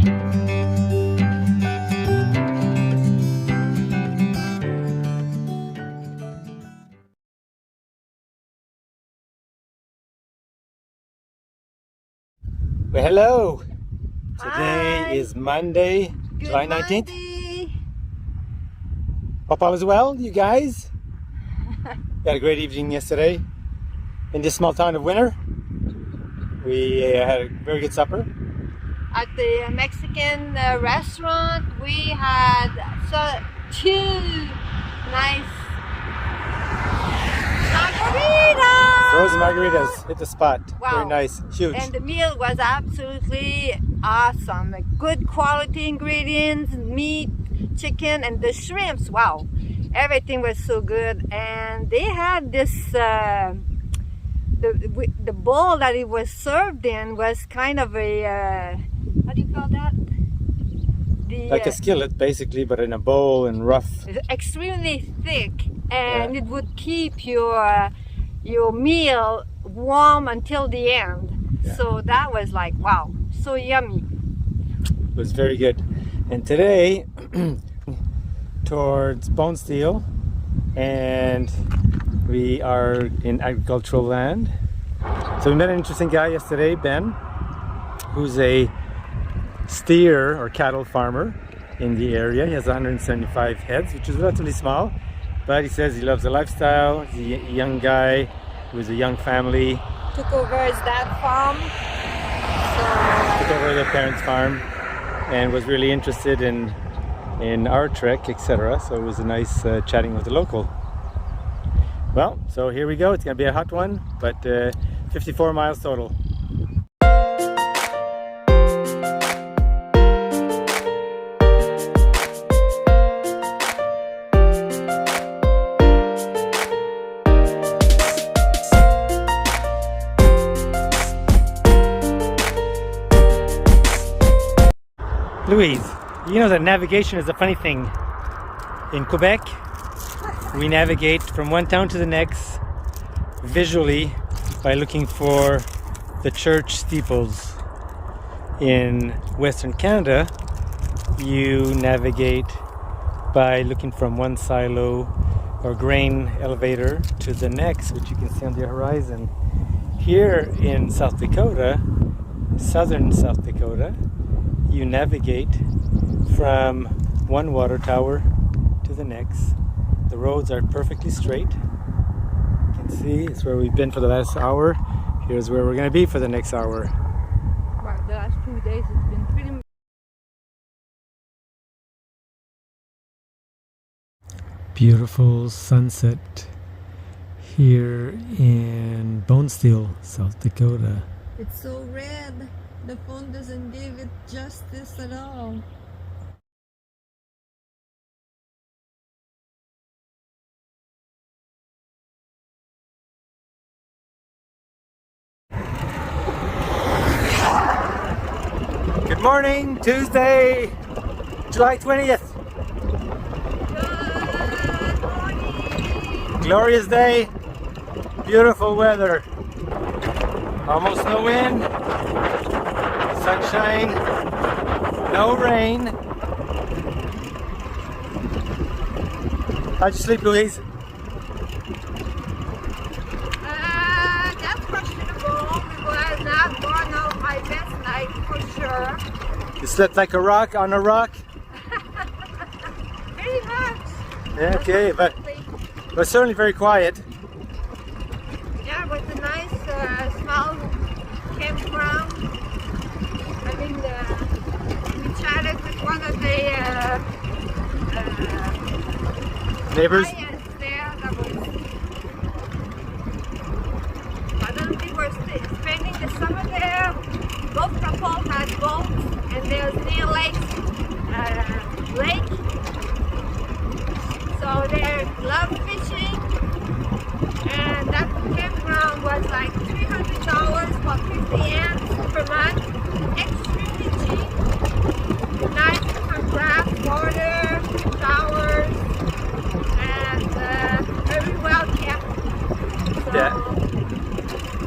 Well, hello. Today Hi. is Monday, Good July 19th. Monday. Hope all is well, you guys. We had a great evening yesterday in this small town of Winter. We had a very good supper. At the Mexican restaurant, we had two nice margaritas. Frozen margaritas hit the spot. Wow. Very nice, huge. And the meal was absolutely awesome. Good quality ingredients, meat, chicken, and the shrimps. Wow, everything was so good. And they had this the bowl that it was served in was kind of a how do you call that? Like a skillet, basically, but in a bowl and rough. Extremely thick, and it would keep your meal warm until the end. Yeah. So that was like, wow, so yummy. It was very good. And today, towards Bone Steel, and we are in agricultural land. So we met an interesting guy yesterday, Ben, who's a steer or cattle farmer in the area. He has 175 heads, which is relatively small, but he says he loves the lifestyle. He's a young guy with a young family. Took over his dad's farm. Took over their parents' farm and was really interested in our trek, etc. So it was a nice chatting with the local. Well, so here we go. It's going to be a hot one, but 54 miles total. Louise, you know that navigation is a funny thing. In Quebec, we navigate from one town to the next visually by looking for the church steeples. In Western Canada, you navigate by looking from one silo or grain elevator to the next, which you can see on the horizon. Here in South Dakota, southern South Dakota, you navigate from one water tower to the next. The roads are perfectly straight. You can see it's where we've been for the last hour. Here's where we're going to be for the next hour. Wow, the last 2 days it's been pretty much. Beautiful sunset here in Bone Steel, South Dakota. It's so red. The phone doesn't give it justice at all. Good morning, Tuesday, July 20th. Good morning. Glorious day, beautiful weather. Almost no wind, sunshine, no rain. How'd you sleep, Louise? That's questionable. It was not one of my best nights for sure. You slept like a rock on a rock? Very much. Yeah, okay, but certainly very quiet. Yeah, it was a nice small campground. I mean, we chatted with one of the Neighbors? clients there. That was, I don't know if they were spending the summer there. Both couples had boats, and there's near lake. So they love fishing, and that campground was like $300 for 50 amps per month. Extremely cheap. Nice for craft water, showers, and very well kept. So, Yeah.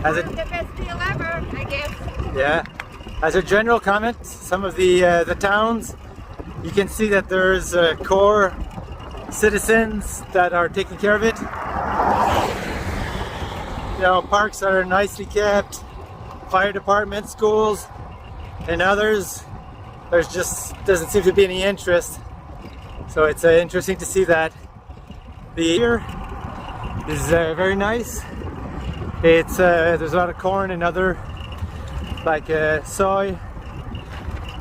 one of the best deal ever, I guess. Yeah. As a general comment, some of the towns, you can see that there's core citizens that are taking care of it. You know, parks are nicely kept, fire department, schools, and others, there's just doesn't seem to be any interest. So it's interesting to see that. The year is very nice. It's there's a lot of corn and other like soy,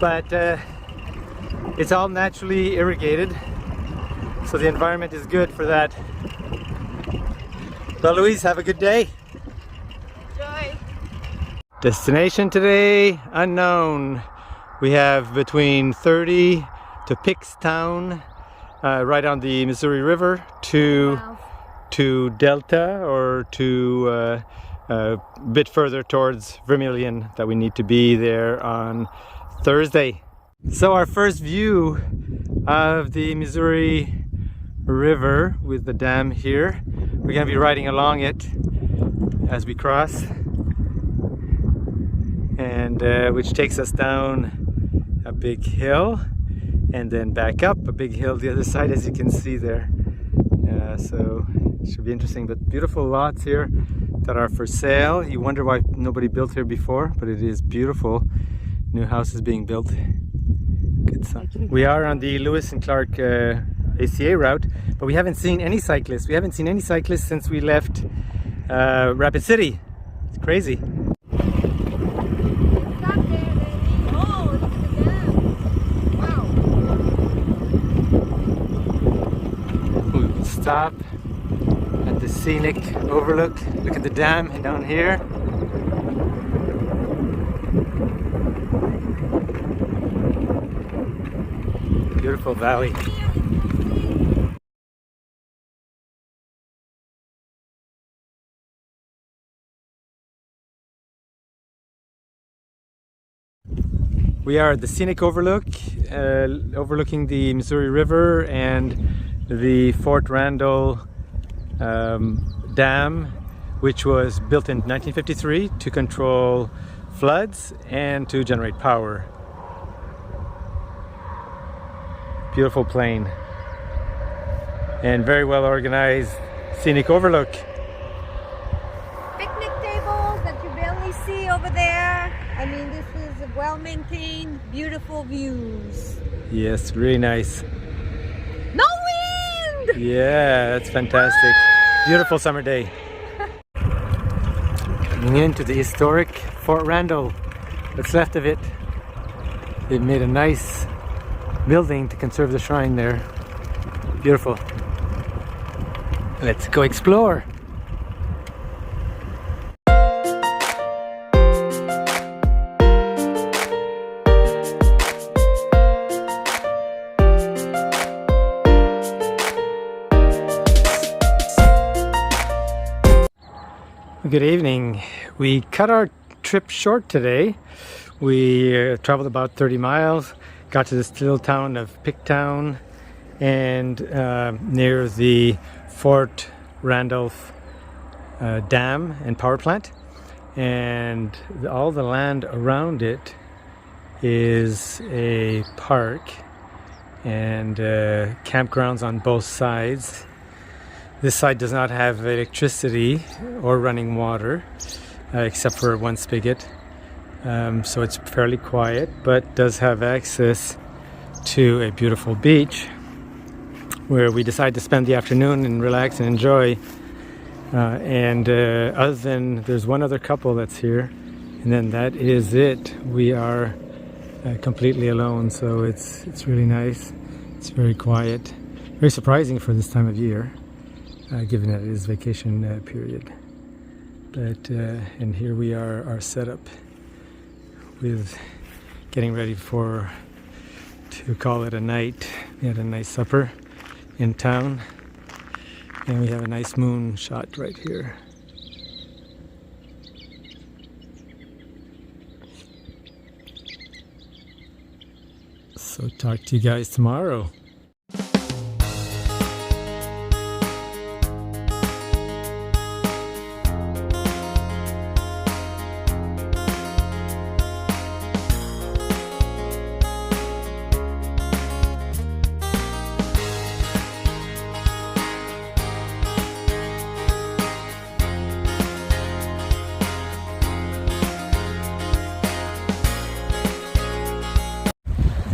but it's all naturally irrigated, so the environment is good for that. Well, Louise, have a good day. Enjoy. Destination today, unknown. We have between 30 to Pickstown, right on the Missouri River, to Delta, or to a bit further towards Vermillion, that we need to be there on Thursday. So our first view of the Missouri River with the dam here. We're going to be riding along it as we cross, and which takes us down a big hill and then back up a big hill the other side, as you can see there. So it should be interesting, but beautiful lots here that are for sale. You wonder why nobody built here before, but it is beautiful. New houses being built. Good sun. We are on the Lewis and Clark ACA route, but we haven't seen any cyclists. We haven't seen any cyclists since we left Rapid City. It's crazy. Stop at the scenic overlook. Look at the dam down here. Beautiful valley. We are at the scenic overlook, overlooking the Missouri River and the Fort Randall dam, which was built in 1953 to control floods and to generate power. Beautiful plain and very well organized scenic overlook. Picnic tables that you barely see over there. I mean, this is well maintained, beautiful views. Yes, really nice. No wind! Yeah, that's fantastic. Beautiful summer day. Coming into the historic Fort Randall. What's left of it. They've made a nice building to conserve the shrine there. Beautiful. Let's go explore. Good evening. We cut our trip short today. We traveled about 30 miles, got to this little town of Pickstown, and near the Fort Randolph dam and power plant, and all the land around it is a park and campgrounds on both sides. This side does not have electricity or running water, except for one spigot, so it's fairly quiet, but does have access to a beautiful beach where we decide to spend the afternoon and relax and enjoy. Other than there's one other couple that's here, and then that is it. We are completely alone, so it's really nice. It's very quiet, very surprising for this time of year. Given that it is vacation period. But and here we are, our setup with getting ready to call it a night. We had a nice supper in town, and we have a nice moon shot right here. So talk to you guys tomorrow.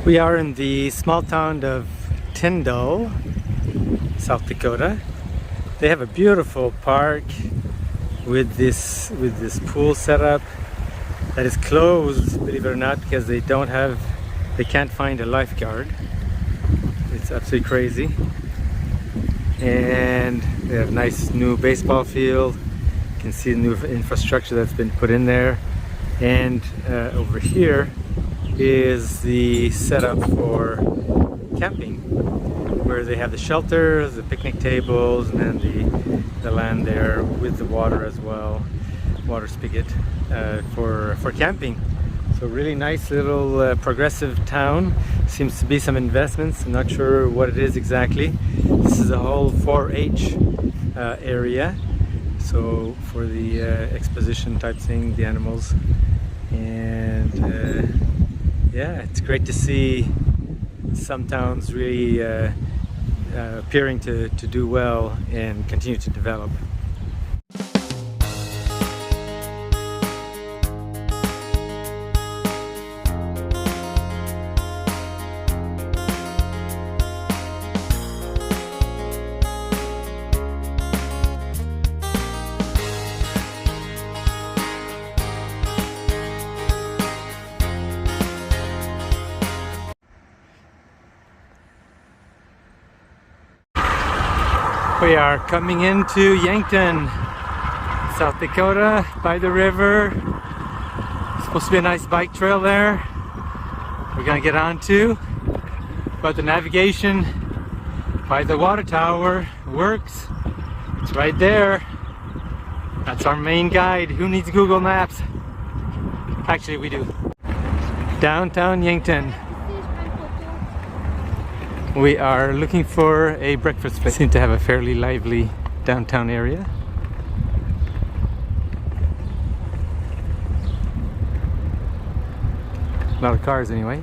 We are in the small town of Tyndall, South Dakota. They have a beautiful park with this pool set up that is closed, believe it or not, because they can't find a lifeguard. It's absolutely crazy. And they have a nice new baseball field. You can see the new infrastructure that's been put in there. And over here is the setup for camping, where they have the shelters, the picnic tables, and then the land there with the water as well, water spigot for camping. So really nice little progressive town. Seems to be some investments. I'm not sure what it is exactly. This is a whole 4-H area, so for the exposition type thing, the animals. And yeah, it's great to see some towns really appearing to do well and continue to develop. We are coming into Yankton, South Dakota, by the river. Supposed to be a nice bike trail there we're gonna get onto, but the navigation by the water tower works. It's right there. That's our main guide. Who needs Google Maps? Actually, we do. Downtown Yankton. We are looking for a breakfast place. Seem to have a fairly lively downtown area. A lot of cars anyway.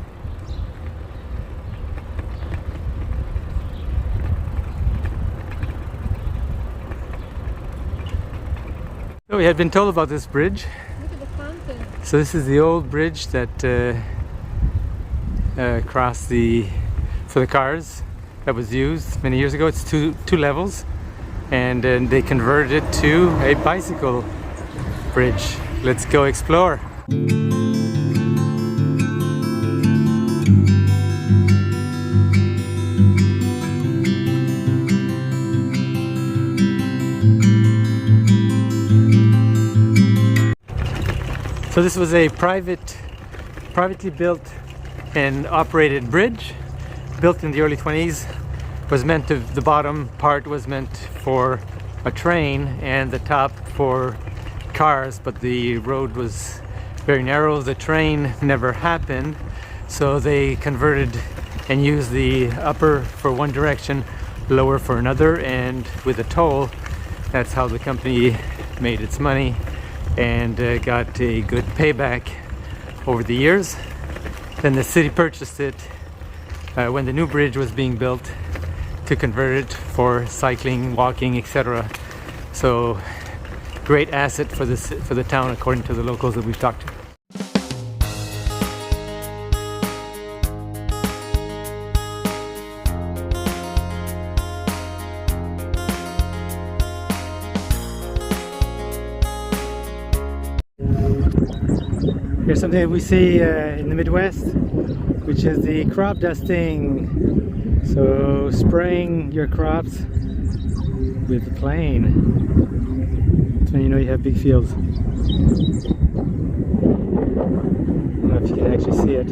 So we had been told about this bridge. Look at the fountain. So this is the old bridge that crossed for the cars that was used many years ago. It's two levels, and then they converted it to a bicycle bridge. Let's go explore. So this was a privately built and operated bridge, built in the early 20s. The bottom part was meant for a train and the top for cars, but the road was very narrow. The train never happened, so they converted and used the upper for one direction, lower for another, and with a toll. That's how the company made its money and got a good payback over the years. Then the city purchased it when the new bridge was being built to convert it for cycling, walking, etc. So great asset for the town, according to the locals that we've talked to. Here's something that we see in the Midwest, which is the crop dusting. So spraying your crops with the plane. That's when you know you have big fields. I don't know if you can actually see it.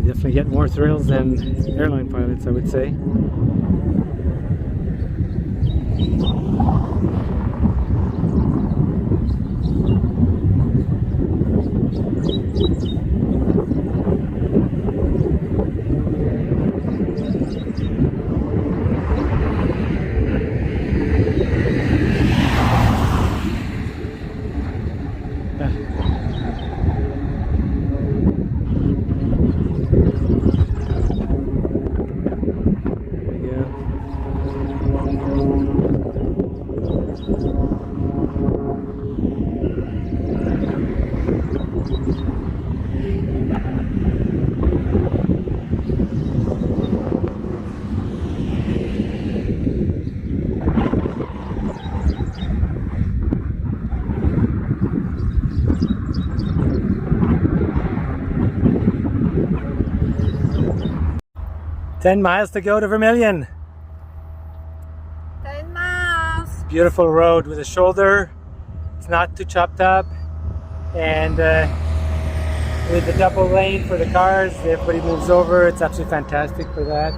Definitely get more thrills than airline pilots, I would say. 10 miles to go to Vermillion. 10 miles. Beautiful road with a shoulder. It's not too chopped up. And with the double lane for the cars, everybody moves over. It's absolutely fantastic for that.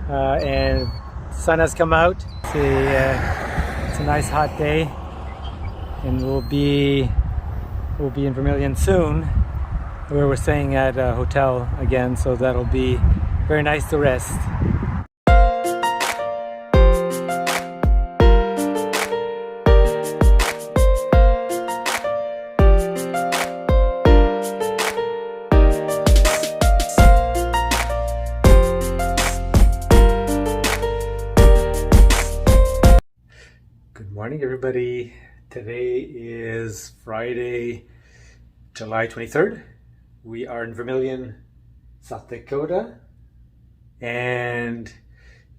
And the sun has come out. It's a nice hot day. And we'll be in Vermillion soon, where we're staying at a hotel again, so that'll be very nice to rest. Good morning, everybody. Today is Friday, July 23rd. We are in Vermillion, South Dakota, and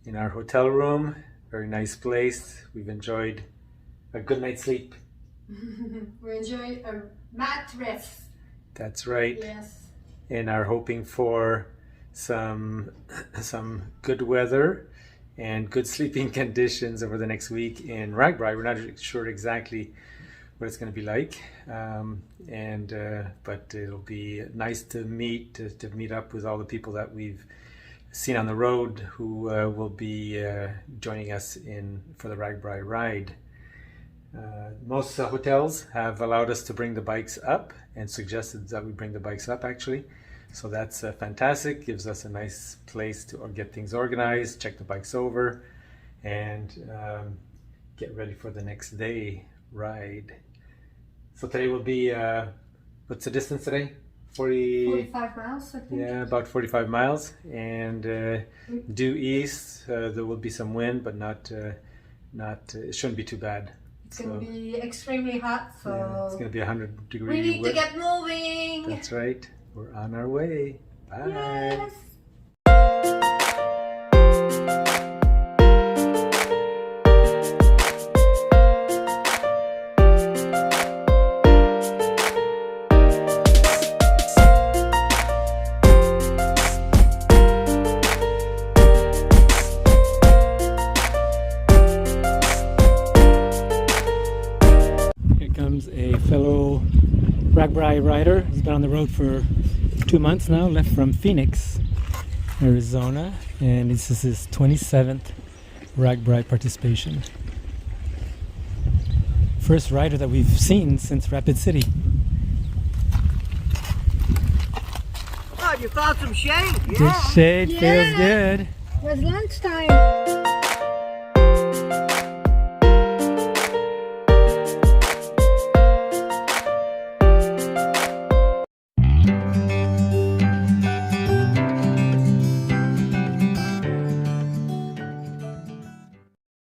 in our hotel room. Very nice place. We've enjoyed a good night's sleep. We enjoyed a mattress. That's right. Yes. And are hoping for some good weather and good sleeping conditions over the next week in RAGBRAI. We're not sure exactly what it's going to be like, but it'll be nice to meet up with all the people that we've seen on the road who will be joining us for the RAGBRAI ride. Most hotels have allowed us to bring the bikes up and suggested that we bring the bikes up actually. So that's fantastic. Gives us a nice place to get things organized, check the bikes over, and get ready for the next day ride. So today will be, what's the distance today? 45 miles, I think. Yeah, about 45 miles. And due east, there will be some wind, but it shouldn't be too bad. It's going to be extremely hot, so yeah, it's going to be 100-degree. We need to get moving. That's right. We're on our way. Bye. Yes. Here comes a fellow RAGBRAI rider. He's been on the road for 2 months now, left from Phoenix, Arizona, and this is his 27th RAGBRAI participation. First rider that we've seen since Rapid City. Oh, you found some shade? The shade feels good. It was lunchtime.